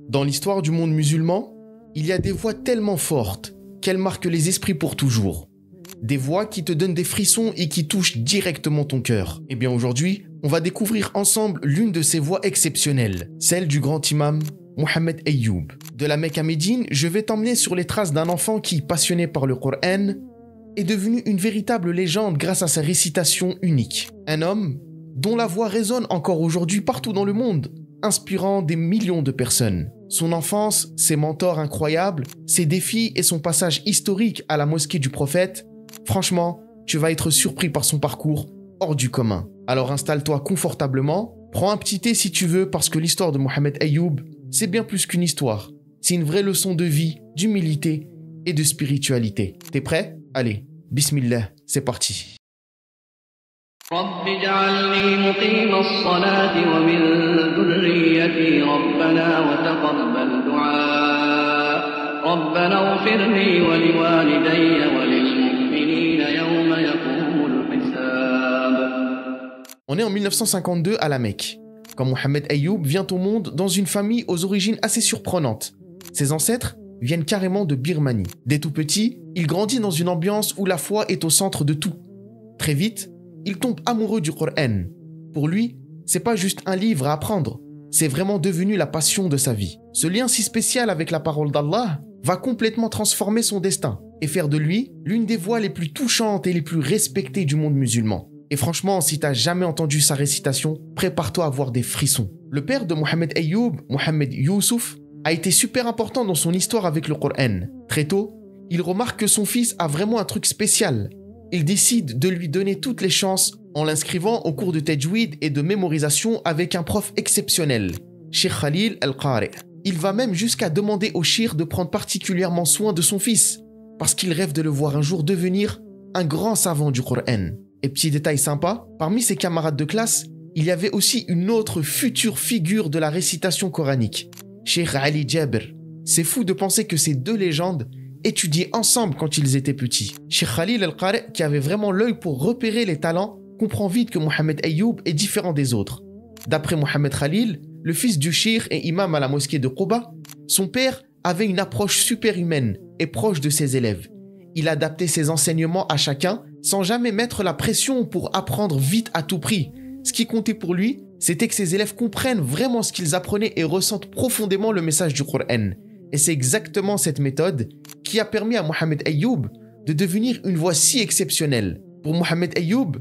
Dans l'histoire du monde musulman, il y a des voix tellement fortes qu'elles marquent les esprits pour toujours. Des voix qui te donnent des frissons et qui touchent directement ton cœur. Eh bien aujourd'hui, on va découvrir ensemble l'une de ces voix exceptionnelles, celle du grand imam Mohammed Ayoub. De la Mecque à Médine, je vais t'emmener sur les traces d'un enfant qui, passionné par le Coran, est devenu une véritable légende grâce à sa récitation unique. Un homme dont la voix résonne encore aujourd'hui partout dans le monde, inspirant des millions de personnes. Son enfance, ses mentors incroyables, ses défis et son passage historique à la mosquée du prophète, franchement, tu vas être surpris par son parcours hors du commun. Alors installe-toi confortablement, prends un petit thé si tu veux parce que l'histoire de Mohammed Ayoub, c'est bien plus qu'une histoire. C'est une vraie leçon de vie, d'humilité et de spiritualité. T'es prêt? Allez, bismillah, c'est parti. رب اجعلني مقيم الصلاة ومن ذريتي ربنا وتقبل دعاء ربنا اغفر لي ولوالدي وللمؤمنين يوم يقوم الحساب. On est en 1952 à la Mecque, quand Mohammed Ayoub vient au monde dans une famille aux origines assez surprenantes. Ses ancêtres viennent carrément de Birmanie. Dès tout petit, il grandit dans une ambiance où la foi est au centre de tout. Très vite, il tombe amoureux du Coran. Pour lui, c'est pas juste un livre à apprendre, c'est vraiment devenu la passion de sa vie. Ce lien si spécial avec la parole d'Allah va complètement transformer son destin et faire de lui l'une des voix les plus touchantes et les plus respectées du monde musulman. Et franchement, si t'as jamais entendu sa récitation, prépare-toi à avoir des frissons. Le père de Mohammed Ayoub, Mohammed Youssouf, a été super important dans son histoire avec le Coran. Très tôt, il remarque que son fils a vraiment un truc spécial. Il décide de lui donner toutes les chances en l'inscrivant au cours de tajwid et de mémorisation avec un prof exceptionnel, Cheikh Khalil Al-Qari. Il va même jusqu'à demander au Cheikh de prendre particulièrement soin de son fils, parce qu'il rêve de le voir un jour devenir un grand savant du Coran. Et petit détail sympa, parmi ses camarades de classe, il y avait aussi une autre future figure de la récitation coranique, Cheikh Ali Jabir. C'est fou de penser que ces deux légendes étudiaient ensemble quand ils étaient petits. Cheikh Khalil Al-Qari, qui avait vraiment l'œil pour repérer les talents, comprend vite que Mohammed Ayoub est différent des autres. D'après Mohammed Khalil, le fils du cheikh et imam à la mosquée de Quba, son père avait une approche superhumaine et proche de ses élèves. Il adaptait ses enseignements à chacun sans jamais mettre la pression pour apprendre vite à tout prix. Ce qui comptait pour lui, c'était que ses élèves comprennent vraiment ce qu'ils apprenaient et ressentent profondément le message du Coran. Et c'est exactement cette méthode qui a permis à Mohammed Ayoub de devenir une voix si exceptionnelle. Pour Mohammed Ayoub,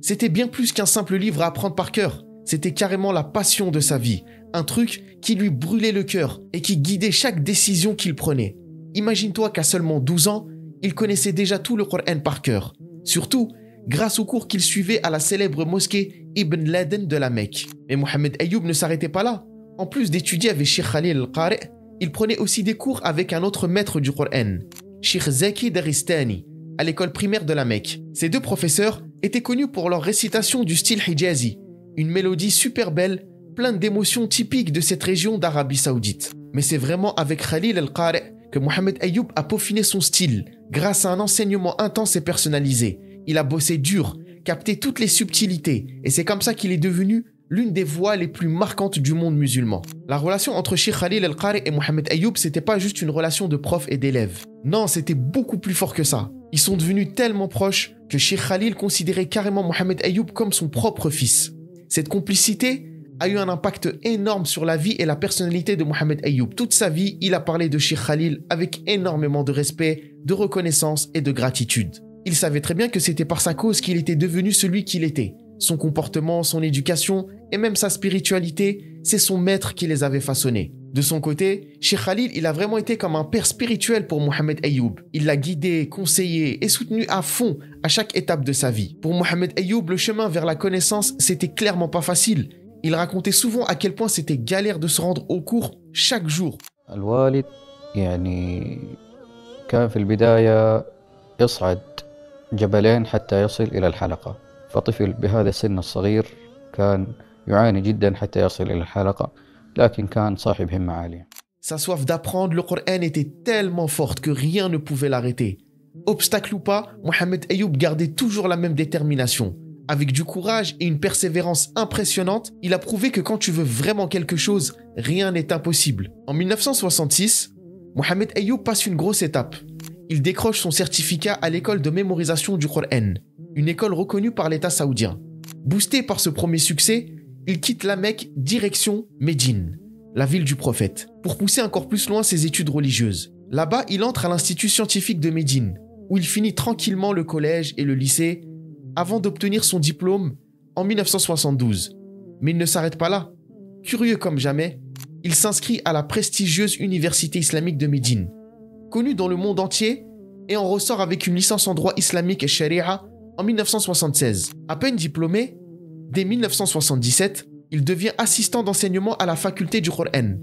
c'était bien plus qu'un simple livre à apprendre par cœur. C'était carrément la passion de sa vie, un truc qui lui brûlait le cœur et qui guidait chaque décision qu'il prenait. Imagine-toi qu'à seulement 12 ans, il connaissait déjà tout le Coran par cœur. Surtout, grâce aux cours qu'il suivait à la célèbre mosquée Ibn Laden de la Mecque. Mais Mohammed Ayoub ne s'arrêtait pas là. En plus d'étudier avec Cheikh Khalil Al-Qari, il prenait aussi des cours avec un autre maître du Coran, Cheikh Zaki Daristani, à l'école primaire de la Mecque. Ces deux professeurs étaient connus pour leur récitation du style hijazi, une mélodie super belle, pleine d'émotions typiques de cette région d'Arabie Saoudite. Mais c'est vraiment avec Khalil Al-Qari que Mohammed Ayoub a peaufiné son style, grâce à un enseignement intense et personnalisé. Il a bossé dur, capté toutes les subtilités, et c'est comme ça qu'il est devenu l'une des voix les plus marquantes du monde musulman. La relation entre Cheikh Khalil Al-Qari et Mohammed Ayoub, c'était pas juste une relation de prof et d'élève. Non, c'était beaucoup plus fort que ça. Ils sont devenus tellement proches que Cheikh Khalil considérait carrément Mohammed Ayoub comme son propre fils. Cette complicité a eu un impact énorme sur la vie et la personnalité de Mohammed Ayoub. Toute sa vie, il a parlé de Cheikh Khalil avec énormément de respect, de reconnaissance et de gratitude. Il savait très bien que c'était par sa cause qu'il était devenu celui qu'il était. Son comportement, son éducation et même sa spiritualité, c'est son maître qui les avait façonnés. De son côté, Cheikh Khalil, il a vraiment été comme un père spirituel pour Mohammed Ayoub. Il l'a guidé, conseillé et soutenu à fond à chaque étape de sa vie. Pour Mohammed Ayoub, le chemin vers la connaissance, c'était clairement pas facile. Il racontait souvent à quel point c'était galère de se rendre au cours chaque jour. الوالد يعني كان في البداية يصعد جبلين حتى يصل إلى الحلقة. فطفل بهذا السن الصغير كان يعاني جدا حتى يصل إلى الحلقة، لكن كان صاحب همة عالية. Sa soif d'apprendre le Coran était tellement forte que rien ne pouvait l'arrêter. Obstacle ou pas, Mohammed Ayoub gardait toujours la même détermination. Avec du courage et une persévérance impressionnante, il a prouvé que quand tu veux vraiment quelque chose, rien n'est impossible. En 1966, Mohamed Ayoub passe une grosse étape. Il décroche son certificat à l'école de mémorisation du Coran, une école reconnue par l'État saoudien. Boosté par ce premier succès, il quitte la Mecque direction Médine, la ville du prophète, pour pousser encore plus loin ses études religieuses. Là-bas, il entre à l'Institut scientifique de Médine, où il finit tranquillement le collège et le lycée avant d'obtenir son diplôme en 1972. Mais il ne s'arrête pas là. Curieux comme jamais, il s'inscrit à la prestigieuse Université islamique de Médine, connue dans le monde entier, et en ressort avec une licence en droit islamique et sharia en 1976. À peine diplômé, dès 1977, il devient assistant d'enseignement à la faculté du Coran,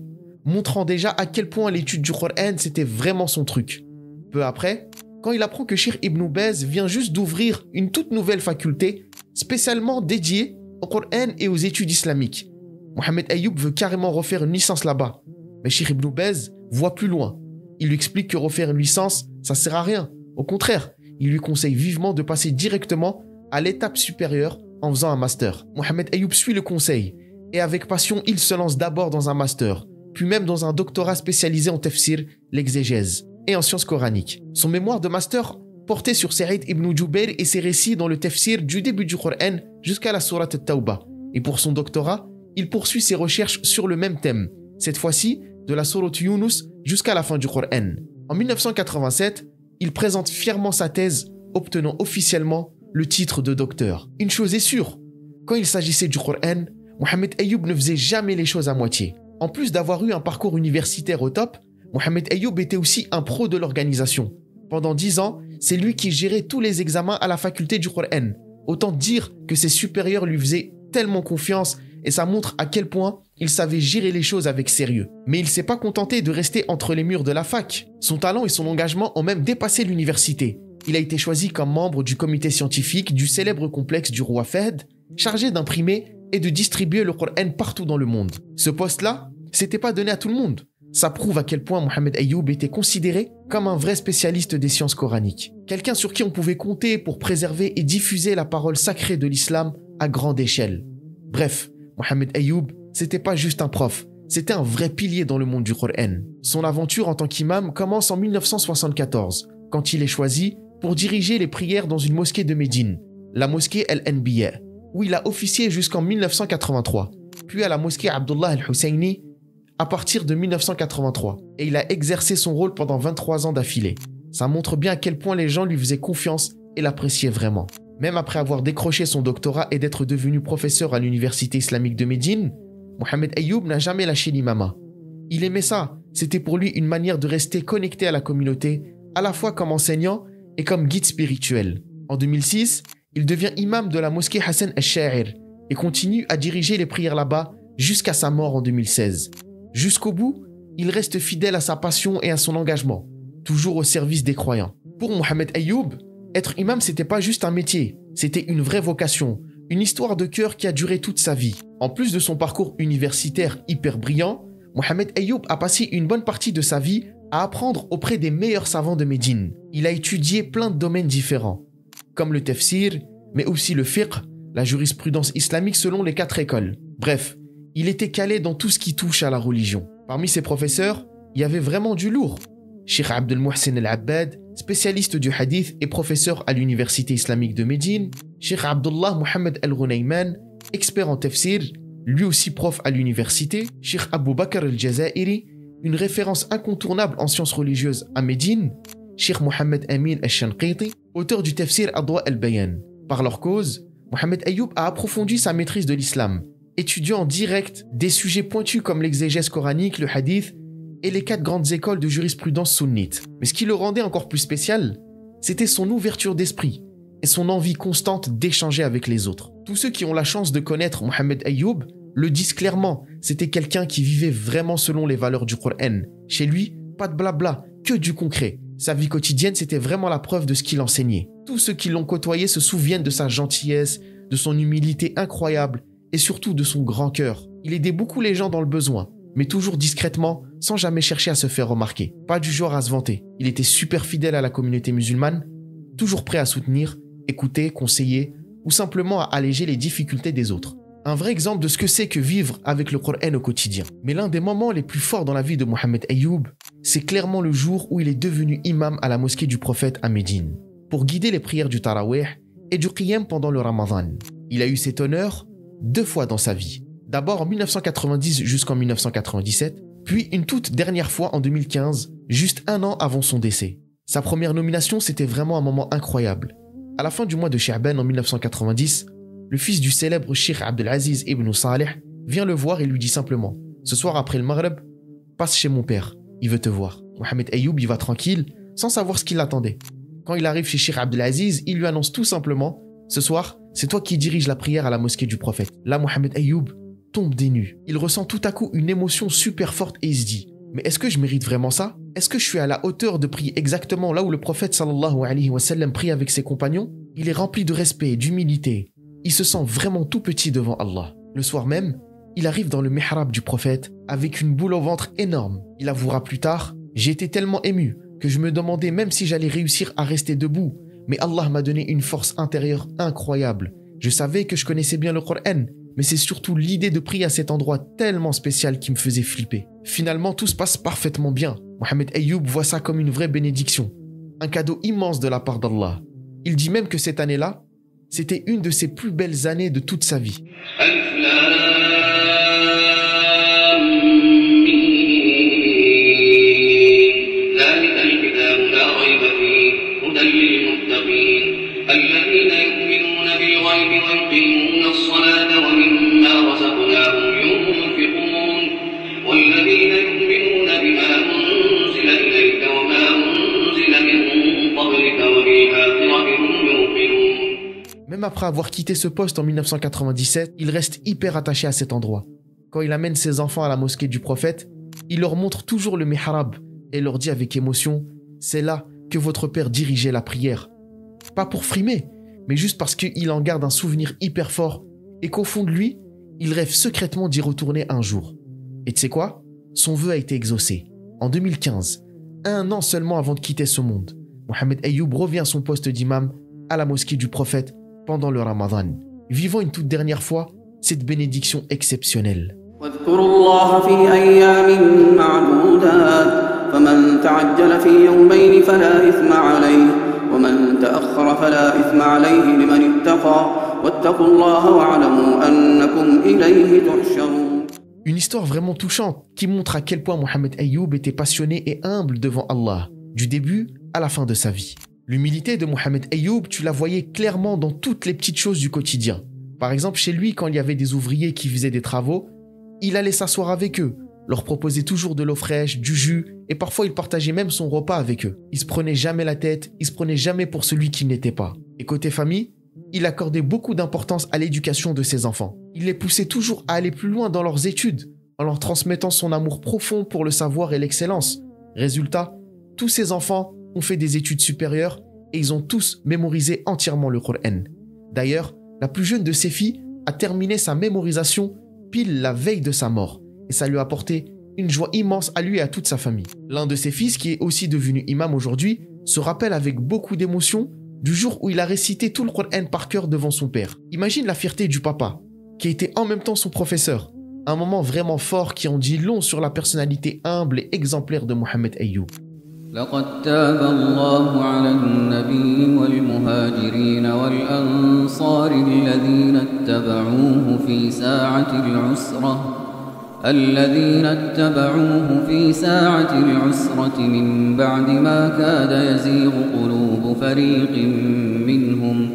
montrant déjà à quel point l'étude du Coran c'était vraiment son truc. Peu après, quand il apprend que Cheikh Ibn Baz vient juste d'ouvrir une toute nouvelle faculté spécialement dédiée au Coran et aux études islamiques, Mohamed Ayoub veut carrément refaire une licence là-bas. Mais Cheikh Ibn Baz voit plus loin. Il lui explique que refaire une licence, ça sert à rien. Au contraire, il lui conseille vivement de passer directement à l'étape supérieure en faisant un master. Mohamed Ayoub suit le conseil et avec passion, il se lance d'abord dans un master, puis même dans un doctorat spécialisé en tafsir, l'exégèse et en sciences coraniques. Son mémoire de master portait sur Saïd ibn Jubayr et ses récits dans le tafsir du début du Coran jusqu'à la sourate At-Tawbah. Et pour son doctorat, il poursuit ses recherches sur le même thème, cette fois-ci de la sourate Yunus jusqu'à la fin du Coran. En 1987, il présente fièrement sa thèse, obtenant officiellement le titre de docteur. Une chose est sûre, quand il s'agissait du Coran, Mohamed Ayoub ne faisait jamais les choses à moitié. En plus d'avoir eu un parcours universitaire au top, Mohamed Ayoub était aussi un pro de l'organisation. Pendant 10 ans, c'est lui qui gérait tous les examens à la faculté du Coran. Autant dire que ses supérieurs lui faisaient tellement confiance et ça montre à quel point il savait gérer les choses avec sérieux. Mais il ne s'est pas contenté de rester entre les murs de la fac. Son talent et son engagement ont même dépassé l'université. Il a été choisi comme membre du comité scientifique du célèbre complexe du roi Fahd, chargé d'imprimer et de distribuer le Coran partout dans le monde. Ce poste-là, c'était pas donné à tout le monde. Ça prouve à quel point Mohamed Ayoub était considéré comme un vrai spécialiste des sciences coraniques. Quelqu'un sur qui on pouvait compter pour préserver et diffuser la parole sacrée de l'islam à grande échelle. Bref, Mohamed Ayoub, c'était pas juste un prof, c'était un vrai pilier dans le monde du Coran. Son aventure en tant qu'imam commence en 1974, quand il est choisi pour diriger les prières dans une mosquée de Médine, la mosquée Al-Anbiya, où il a officié jusqu'en 1983, puis à la mosquée Abdullah al-Husayni à partir de 1983, et il a exercé son rôle pendant 23 ans d'affilée. Ça montre bien à quel point les gens lui faisaient confiance et l'appréciaient vraiment. Même après avoir décroché son doctorat et d'être devenu professeur à l'université islamique de Médine, Mohamed Ayoub n'a jamais lâché l'imama. Il aimait ça, c'était pour lui une manière de rester connecté à la communauté, à la fois comme enseignant et comme guide spirituel. En 2006, il devient imam de la mosquée Hassan al-Sha'ir et continue à diriger les prières là-bas jusqu'à sa mort en 2016. Jusqu'au bout, il reste fidèle à sa passion et à son engagement, toujours au service des croyants. Pour Mohamed Ayoub, être imam, c'était pas juste un métier, c'était une vraie vocation, une histoire de cœur qui a duré toute sa vie. En plus de son parcours universitaire hyper brillant, Mohamed Ayoub a passé une bonne partie de sa vie à apprendre auprès des meilleurs savants de Médine. Il a étudié plein de domaines différents, comme le tafsir, mais aussi le fiqh, la jurisprudence islamique selon les 4 écoles. Bref, il était calé dans tout ce qui touche à la religion. Parmi ses professeurs, il y avait vraiment du lourd. Cheikh Abdel Mohsen Al-Abbad, spécialiste du hadith et professeur à l'université islamique de Médine. Cheikh Abdullah Mohamed Al-Ghunayman, expert en tafsir, lui aussi prof à l'université. Cheikh Abou Bakr Al-Jazairi, une référence incontournable en sciences religieuses à Médine. Cheikh Mohamed Amin Al-Shanqiti, auteur du tafsir Adwa Al-Bayan. Par leur cause, Mohamed Ayoub a approfondi sa maîtrise de l'islam, étudiant en direct des sujets pointus comme l'exégèse coranique, le hadith et les 4 grandes écoles de jurisprudence sunnite. Mais ce qui le rendait encore plus spécial, c'était son ouverture d'esprit et son envie constante d'échanger avec les autres. Tous ceux qui ont la chance de connaître Mohamed Ayoub le disent clairement, c'était quelqu'un qui vivait vraiment selon les valeurs du Coran. Chez lui, pas de blabla, que du concret. Sa vie quotidienne, c'était vraiment la preuve de ce qu'il enseignait. Tous ceux qui l'ont côtoyé se souviennent de sa gentillesse, de son humilité incroyable et surtout de son grand cœur. Il aidait beaucoup les gens dans le besoin, mais toujours discrètement, sans jamais chercher à se faire remarquer. Pas du genre à se vanter. Il était super fidèle à la communauté musulmane, toujours prêt à soutenir, écouter, conseiller, ou simplement à alléger les difficultés des autres. Un vrai exemple de ce que c'est que vivre avec le Coran au quotidien. Mais l'un des moments les plus forts dans la vie de Mohamed Ayoub, c'est clairement le jour où il est devenu imam à la mosquée du prophète à Médine, pour guider les prières du Tarawih et du Qiyam pendant le Ramadan. Il a eu cet honneur 2 fois dans sa vie. D'abord en 1990 jusqu'en 1997, puis une toute dernière fois en 2015, juste 1 an avant son décès. Sa première nomination, c'était vraiment un moment incroyable. À la fin du mois de Sha'ban en 1990, le fils du célèbre Cheikh Abdelaziz ibn Saleh vient le voir et lui dit simplement « Ce soir après le Maghreb, passe chez mon père, il veut te voir. » Mohamed Ayoub y va tranquille, sans savoir ce qui l'attendait. Quand il arrive chez Cheikh Abdelaziz, il lui annonce tout simplement « Ce soir, c'est toi qui diriges la prière à la mosquée du prophète. » Là, Mohamed Ayoub tombe des nues. Il ressent tout à coup une émotion super forte et il se dit « Mais est-ce que je mérite vraiment ça? Est-ce que je suis à la hauteur de prier exactement là où le prophète sallallahu alayhi wa sallam prie avec ses compagnons ?» Il est rempli de respect et d'humilité. Il se sent vraiment tout petit devant Allah. Le soir même, il arrive dans le mihrab du prophète avec une boule au ventre énorme. Il avouera plus tard « J'ai été tellement ému que je me demandais même si j'allais réussir à rester debout. Mais Allah m'a donné une force intérieure incroyable. Je savais que je connaissais bien le Coran, mais c'est surtout l'idée de prier à cet endroit tellement spécial qui me faisait flipper. » Finalement, tout se passe parfaitement bien. Mohamed Ayoub voit ça comme une vraie bénédiction, un cadeau immense de la part d'Allah. Il dit même que cette année-là, c'était une de ses plus belles années de toute sa vie. Même après avoir quitté ce poste en 1997, il reste hyper attaché à cet endroit. Quand il amène ses enfants à la mosquée du prophète, il leur montre toujours le mihrab et leur dit avec émotion « C'est là que votre père dirigeait la prière. » Pas pour frimer, mais juste parce qu'il en garde un souvenir hyper fort et qu'au fond de lui, il rêve secrètement d'y retourner un jour. Et tu sais quoi? Son vœu a été exaucé. En 2015, 1 an seulement avant de quitter ce monde, Mohamed Ayoub revient à son poste d'imam à la mosquée du prophète pendant le Ramadan, vivant une toute dernière fois cette bénédiction exceptionnelle. Une histoire vraiment touchante qui montre à quel point Mohamed Ayoub était passionné et humble devant Allah, du début à la fin de sa vie. L'humilité de Mohamed Ayoub, tu la voyais clairement dans toutes les petites choses du quotidien. Par exemple, chez lui, quand il y avait des ouvriers qui faisaient des travaux, il allait s'asseoir avec eux, leur proposait toujours de l'eau fraîche, du jus, et parfois il partageait même son repas avec eux. Il se prenait jamais la tête, il se prenait jamais pour celui qui n'était pas. Et côté famille, il accordait beaucoup d'importance à l'éducation de ses enfants. Il les poussait toujours à aller plus loin dans leurs études, en leur transmettant son amour profond pour le savoir et l'excellence. Résultat, tous ses enfants ont fait des études supérieures et ils ont tous mémorisé entièrement le Coran. D'ailleurs, la plus jeune de ses filles a terminé sa mémorisation pile la veille de sa mort et ça lui a apporté une joie immense à lui et à toute sa famille. L'un de ses fils, qui est aussi devenu imam aujourd'hui, se rappelle avec beaucoup d'émotion du jour où il a récité tout le Coran par cœur devant son père. Imagine la fierté du papa, qui était en même temps son professeur. Un moment vraiment fort qui en dit long sur la personnalité humble et exemplaire de Mohamed Ayoub. لقد تاب الله على النبي والمهاجرين والأنصار الذين اتبعوه في ساعة العسرة من بعد ما كاد يزيغ قلوب فريق منهم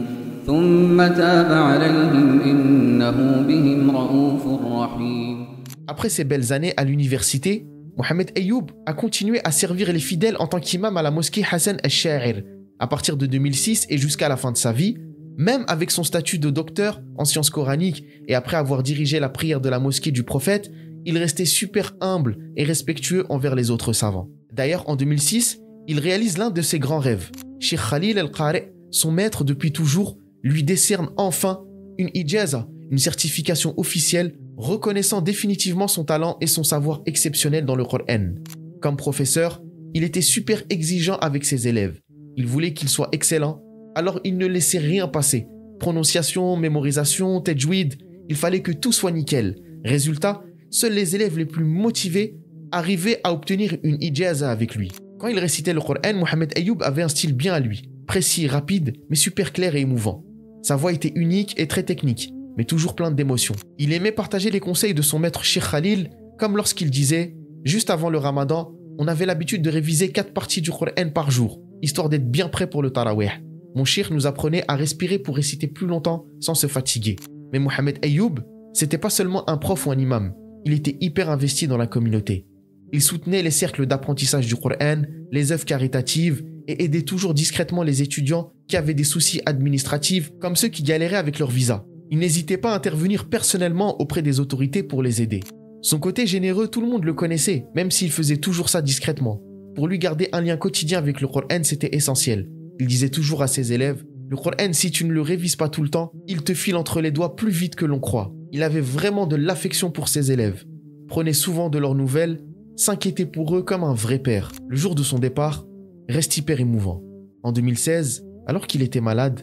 ثم تاب عليهم إنه بهم رؤوف رحيم. Après ces belles années à l'université, Mohamed Ayoub a continué à servir les fidèles en tant qu'imam à la mosquée Hassan al-Sha'ir à partir de 2006 et jusqu'à la fin de sa vie, même avec son statut de docteur en sciences coraniques et après avoir dirigé la prière de la mosquée du prophète, il restait super humble et respectueux envers les autres savants. D'ailleurs, en 2006, il réalise l'un de ses grands rêves. Cheikh Khalil al-Qari, son maître depuis toujours, lui décerne enfin une ijaza, une certification officielle reconnaissant définitivement son talent et son savoir exceptionnel dans le Coran. Comme professeur, il était super exigeant avec ses élèves. Il voulait qu'ils soient excellents, alors il ne laissait rien passer, Prononciation, mémorisation, tajwid, il fallait que tout soit nickel. Résultat, seuls les élèves les plus motivés arrivaient à obtenir une ijaza avec lui. Quand il récitait le Coran, Mohamed Ayoub avait un style bien à lui, précis, rapide, mais super clair et émouvant. Sa voix était unique et très technique, mais toujours pleine d'émotions. Il aimait partager les conseils de son maître Cheikh Khalil, comme lorsqu'il disait « Juste avant le ramadan, on avait l'habitude de réviser 4 parties du Coran par jour, histoire d'être bien prêt pour le tarawih. Mon cheikh nous apprenait à respirer pour réciter plus longtemps sans se fatiguer. » Mais Mohamed Ayoub, c'était pas seulement un prof ou un imam, il était hyper investi dans la communauté. Il soutenait les cercles d'apprentissage du Coran, les œuvres caritatives et aidait toujours discrètement les étudiants qui avaient des soucis administratifs comme ceux qui galéraient avec leur visa. Il n'hésitait pas à intervenir personnellement auprès des autorités pour les aider. Son côté généreux, tout le monde le connaissait, même s'il faisait toujours ça discrètement. Pour lui, garder un lien quotidien avec le Coran, c'était essentiel. Il disait toujours à ses élèves « Le Coran, si tu ne le révises pas tout le temps, il te file entre les doigts plus vite que l'on croit. » Il avait vraiment de l'affection pour ses élèves, prenait souvent de leurs nouvelles, s'inquiétait pour eux comme un vrai père. Le jour de son départ, reste hyper émouvant. En 2016, alors qu'il était malade,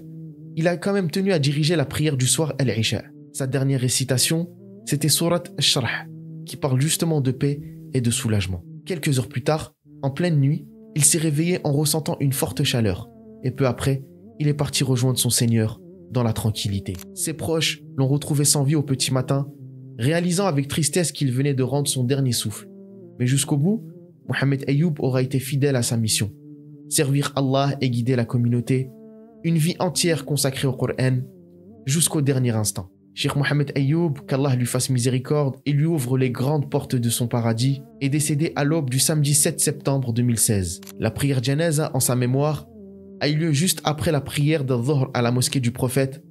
il a quand même tenu à diriger la prière du soir Al-Isha. Sa dernière récitation, c'était Surat Ash-Sharh, qui parle justement de paix et de soulagement. Quelques heures plus tard, en pleine nuit, il s'est réveillé en ressentant une forte chaleur. Et peu après, il est parti rejoindre son Seigneur dans la tranquillité. Ses proches l'ont retrouvé sans vie au petit matin, réalisant avec tristesse qu'il venait de rendre son dernier souffle. Mais jusqu'au bout, Mohamed Ayoub aura été fidèle à sa mission. Servir Allah et guider la communauté, une vie entière consacrée au Coran, jusqu'au dernier instant. Cheikh Mohamed Ayoub, qu'Allah lui fasse miséricorde et lui ouvre les grandes portes de son paradis, est décédé à l'aube du samedi 7 septembre 2016. La prière janaza en sa mémoire a eu lieu juste après la prière de Dhuhr à la mosquée du prophète,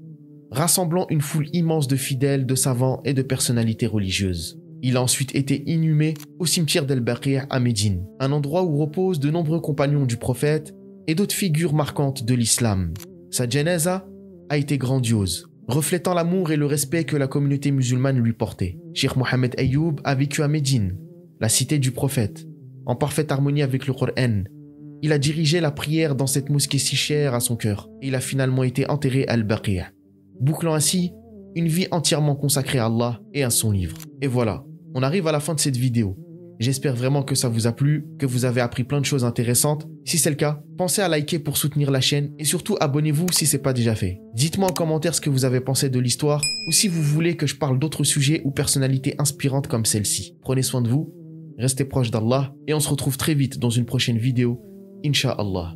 rassemblant une foule immense de fidèles, de savants et de personnalités religieuses. Il a ensuite été inhumé au cimetière d'Al-Baqi' à Médine, un endroit où reposent de nombreux compagnons du prophète et d'autres figures marquantes de l'islam. Sa janaza a été grandiose, reflétant l'amour et le respect que la communauté musulmane lui portait. Cheikh Mohamed Ayoub a vécu à Médine, la cité du prophète, en parfaite harmonie avec le Coran. Il a dirigé la prière dans cette mosquée si chère à son cœur et il a finalement été enterré à Al-Baqi', bouclant ainsi une vie entièrement consacrée à Allah et à son livre. Et voilà, on arrive à la fin de cette vidéo. J'espère vraiment que ça vous a plu, que vous avez appris plein de choses intéressantes. Si c'est le cas, pensez à liker pour soutenir la chaîne et surtout abonnez-vous si ce n'est pas déjà fait. Dites-moi en commentaire ce que vous avez pensé de l'histoire ou si vous voulez que je parle d'autres sujets ou personnalités inspirantes comme celle-ci. Prenez soin de vous, restez proche d'Allah et on se retrouve très vite dans une prochaine vidéo, Inch'Allah.